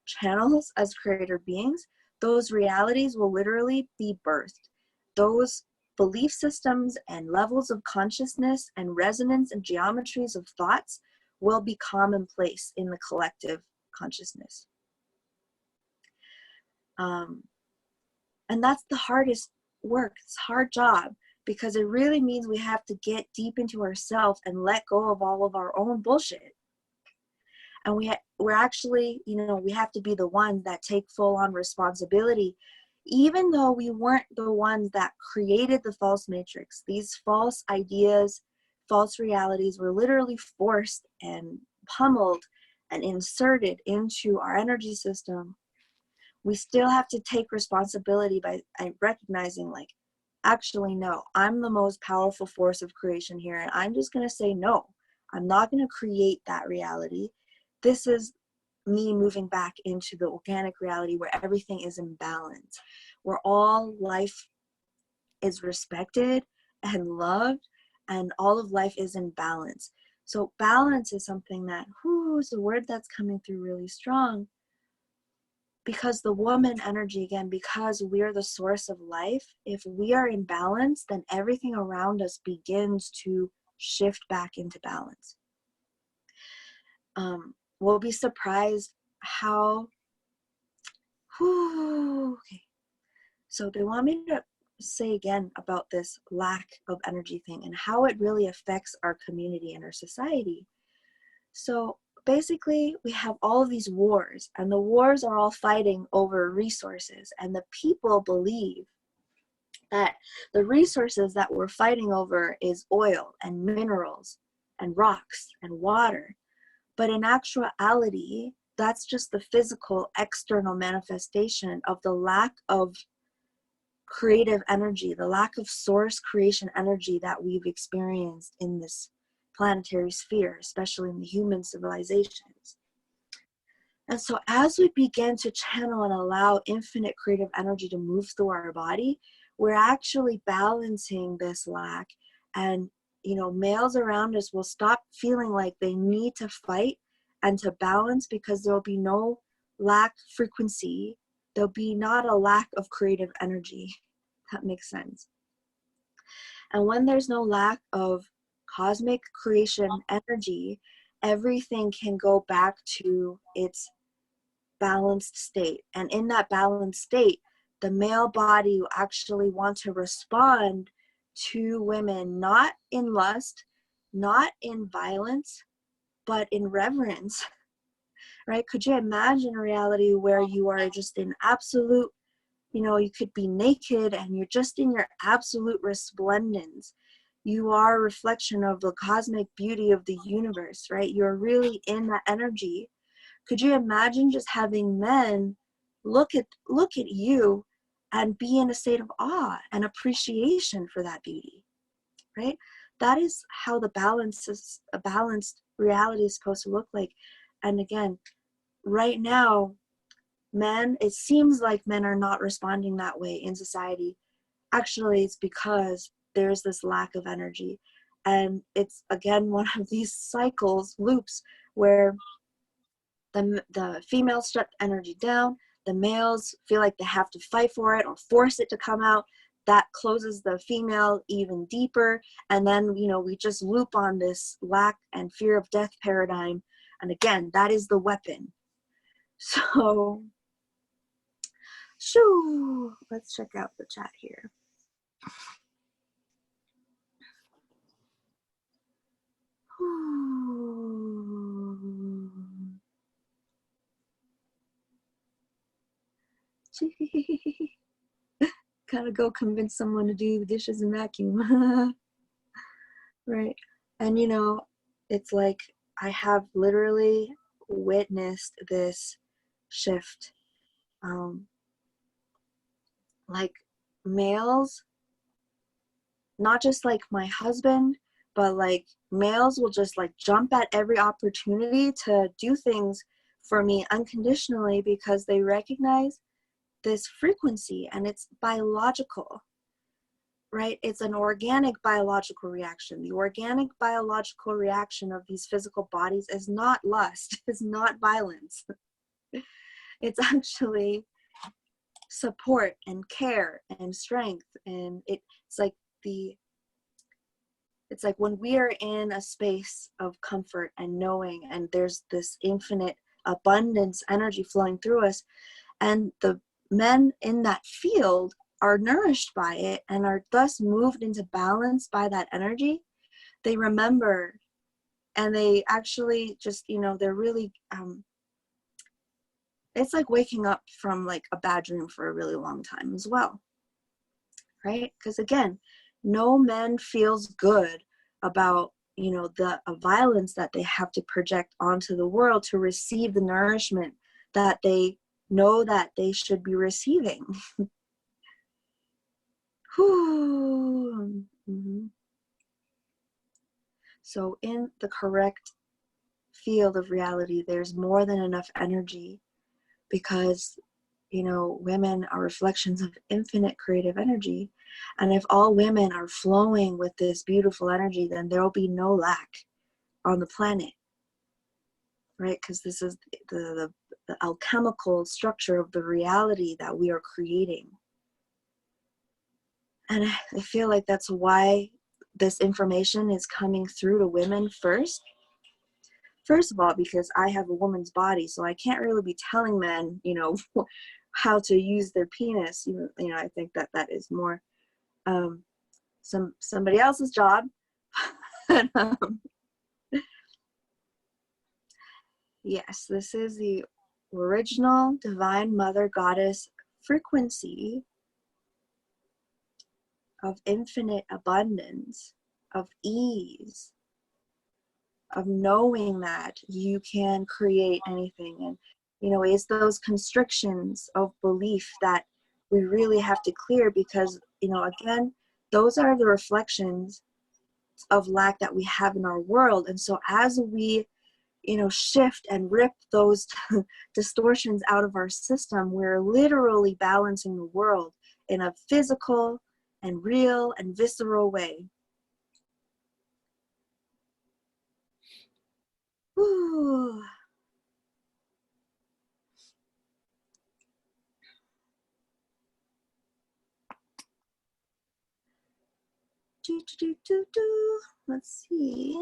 channels as creator beings, those realities will literally be birthed. Those belief systems and levels of consciousness and resonance and geometries of thoughts will be commonplace in the collective consciousness. And that's the hardest work. It's a hard job, because it really means we have to get deep into ourselves and let go of all of our own bullshit. And we're actually, you know, we have to be the ones that take full on responsibility, even though we weren't the ones that created the false matrix. These false ideas, false realities were literally forced and pummeled and inserted into our energy system. We still have to take responsibility by recognizing, like, actually, no, I'm the most powerful force of creation here, and I'm just going to say no. I'm not going to create that reality. This is me moving back into the organic reality where everything is in balance, where all life is respected and loved, and all of life is in balance. So balance is something that, is a word that's coming through really strong. Because the woman energy, again, because we're the source of life, if we are in balance, then everything around us begins to shift back into balance. We'll be surprised how, okay. So they want me to say again about this lack of energy thing and how it really affects our community and our society. So basically, we have all of these wars, and the wars are all fighting over resources, and the people believe that the resources that we're fighting over is oil and minerals and rocks and water. But in actuality, that's just the physical external manifestation of the lack of creative energy, the lack of source creation energy that we've experienced in this planetary sphere, especially in the human civilizations. And so as we begin to channel and allow infinite creative energy to move through our body, we're actually balancing this lack. And, you know, males around us will stop feeling like they need to fight and to balance, because there'll be no lack frequency. There'll be not a lack of creative energy. That makes sense. And when there's no lack of cosmic creation energy, everything can go back to its balanced state. And in that balanced state, the male body will actually want to respond to women, not in lust, not in violence, but in reverence, right? Could you imagine a reality where you are just in absolute, you could be naked and you're just in your absolute resplendence. You are a reflection of the cosmic beauty of the universe, right? You're really in that energy. Could you imagine just having men look at you and be in a state of awe and appreciation for that beauty, right? That is how a balanced reality is supposed to look like. And again, right now, it seems like men are not responding that way in society. Actually, it's because there's this lack of energy. And it's, again, one of these loops, where the females shut energy down, the males feel like they have to fight for it or force it to come out. That closes the female even deeper. And then, we just loop on this lack and fear of death paradigm. And again, that is the weapon. So, let's check out the chat here. Gotta go convince someone to do the dishes and vacuum. Right. And it's like I have literally witnessed this shift. Like males, not just like my husband, but like males will just like jump at every opportunity to do things for me unconditionally because they recognize this frequency, and it's biological, right? It's an organic biological reaction. The organic biological reaction of these physical bodies is not lust, it's not violence. It's actually support and care and strength. And it's like when we are in a space of comfort and knowing, and there's this infinite abundance energy flowing through us, and the men in that field are nourished by it and are thus moved into balance by that energy, they remember, and they actually just, they're really, it's like waking up from like a bad dream for a really long time as well, right? Because again, no man feels good about, the violence that they have to project onto the world to receive the nourishment that they know that they should be receiving. Mm-hmm. So in the correct field of reality, there's more than enough energy, because women are reflections of infinite creative energy. And if all women are flowing with this beautiful energy, then there will be no lack on the planet, right? Because this is the alchemical structure of the reality that we are creating. And I feel like that's why this information is coming through to women first. First of all, because I have a woman's body, so I can't really be telling men, how to use their penis. I think that is more somebody else's job. But, yes, this is the original Divine Mother Goddess frequency of infinite abundance, of ease, of knowing that you can create anything. And it's those constrictions of belief that we really have to clear, because again, those are the reflections of lack that we have in our world. And so as we shift and rip those distortions out of our system, we're literally balancing the world in a physical and real and visceral way. Ooh. Let's see.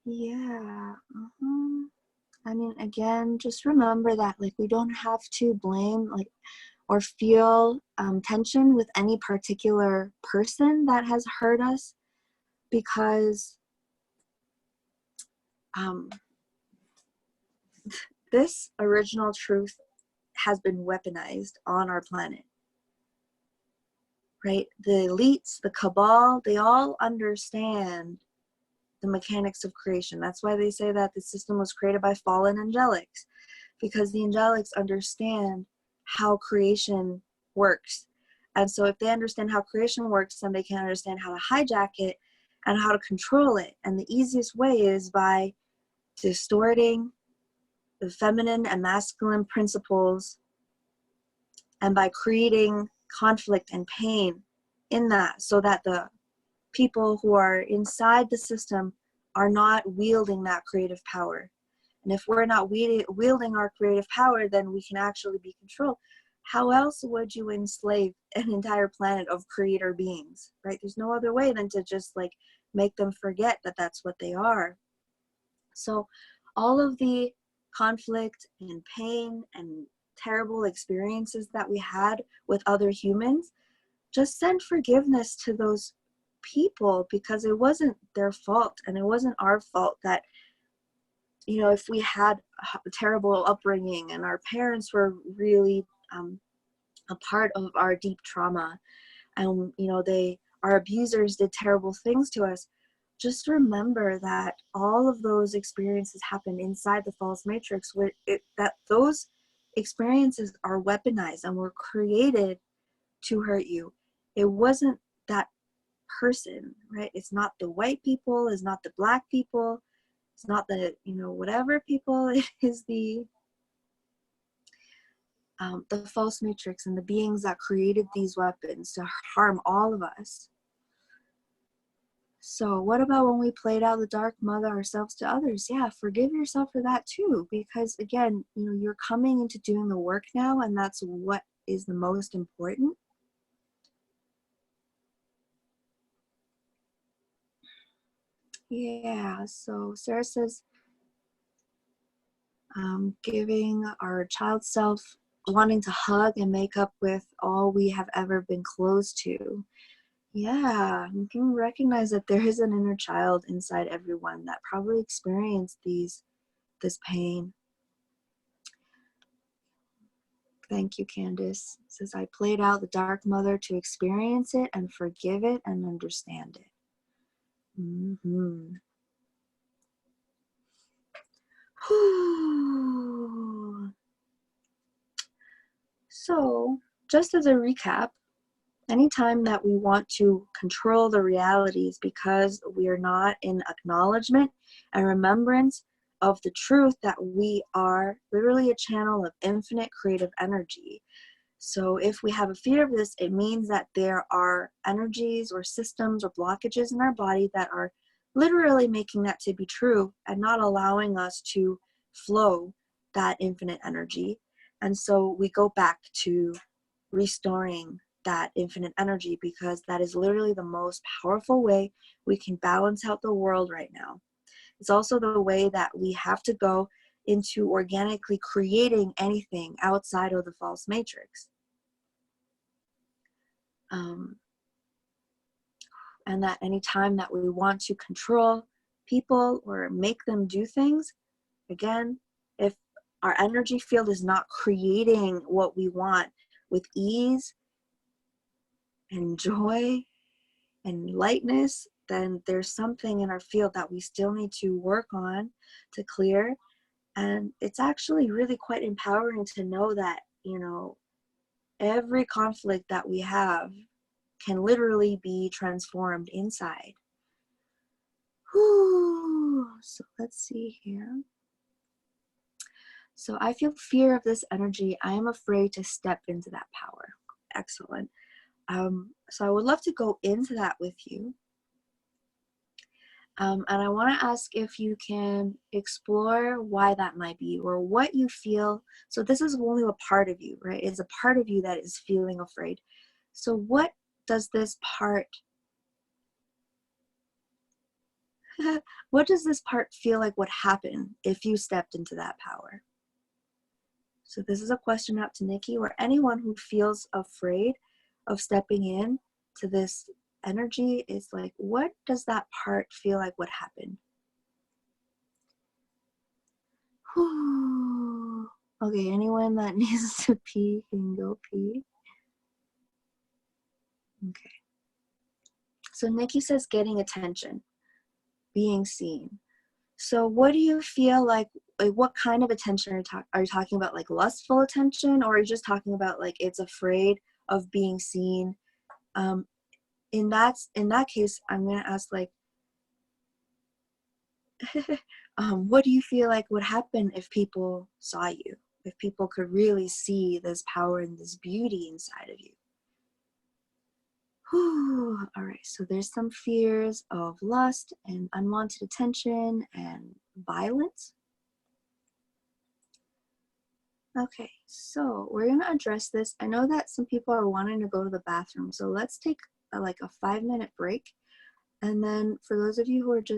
Yeah. I mean, again, just remember that, like, we don't have to blame, like, or feel tension with any particular person that has hurt us, because this original truth has been weaponized on our planet, right? The elites, the cabal, they all understand the mechanics of creation. That's why they say that the system was created by fallen angelics, because the angelics understand how creation works. And so if they understand how creation works, then they can understand how to hijack it and how to control it. And the easiest way is by distorting the feminine and masculine principles, and by creating conflict and pain in that, so that the people who are inside the system are not wielding that creative power. And if we're not wielding our creative power, then we can actually be controlled. How else would you enslave an entire planet of creator beings, right? There's no other way than to just like make them forget that that's what they are. So all of the conflict and pain and terrible experiences that we had with other humans, just send forgiveness to those people, because it wasn't their fault, and it wasn't our fault that, you know, if we had a terrible upbringing and our parents were really a part of our deep trauma, and, you know, our abusers did terrible things to us, just remember that all of those experiences happened inside the false matrix, where that those experiences are weaponized and were created to hurt you. It wasn't that person, right? It's not the white people, it's not the black people, it's not the, you know, whatever people. It is the false matrix and the beings that created these weapons to harm all of us. So what about when we played out the dark mother ourselves to others? Yeah, forgive yourself for that too, because again, you know, you're coming into doing the work now, and that's what is the most important. Yeah, so Sarah says, giving our child self, wanting to hug and make up with all we have ever been close to. Yeah, you can recognize that there is an inner child inside everyone that probably experienced this pain. Thank you, Candace. It says, I played out the dark mother to experience it and forgive it and understand it. So, just as a recap, anytime that we want to control the realities because we are not in acknowledgement and remembrance of the truth that we are literally a channel of infinite creative energy. So if we have a fear of this, it means that there are energies or systems or blockages in our body that are literally making that to be true and not allowing us to flow that infinite energy. And so we go back to restoring that infinite energy, because that is literally the most powerful way we can balance out the world right now. It's also the way that we have to go into organically creating anything outside of the false matrix. And that any time that we want to control people or make them do things, again, if our energy field is not creating what we want with ease and joy and lightness, then there's something in our field that we still need to work on to clear. And it's actually really quite empowering to know that, you know, every conflict that we have can literally be transformed inside. Whew. So let's see here. So I feel fear of this energy. I am afraid to step into that power. Excellent. So I would love to go into that with you. And I want to ask if you can explore why that might be, or what you feel. So this is only a part of you, right? It's a part of you that is feeling afraid. So what does this part What does this part feel like would happen if you stepped into that power? So this is a question out to Nikki, or anyone who feels afraid of stepping in to this energy. Is like, what does that part feel like would happen? Whew. Okay, anyone that needs to pee can go pee. Okay. So Nikki says getting attention, being seen. So what do you feel like what kind of attention are you talking about? Like lustful attention, or are you just talking about like it's afraid of being seen? In that case, I'm gonna ask like, what do you feel like would happen if people saw you? If people could really see this power and this beauty inside of you? Whew. All right, so there's some fears of lust and unwanted attention and violence. Okay, so we're gonna address this. I know that some people are wanting to go to the bathroom, so let's take like a 5-minute break. And then for those of you who are just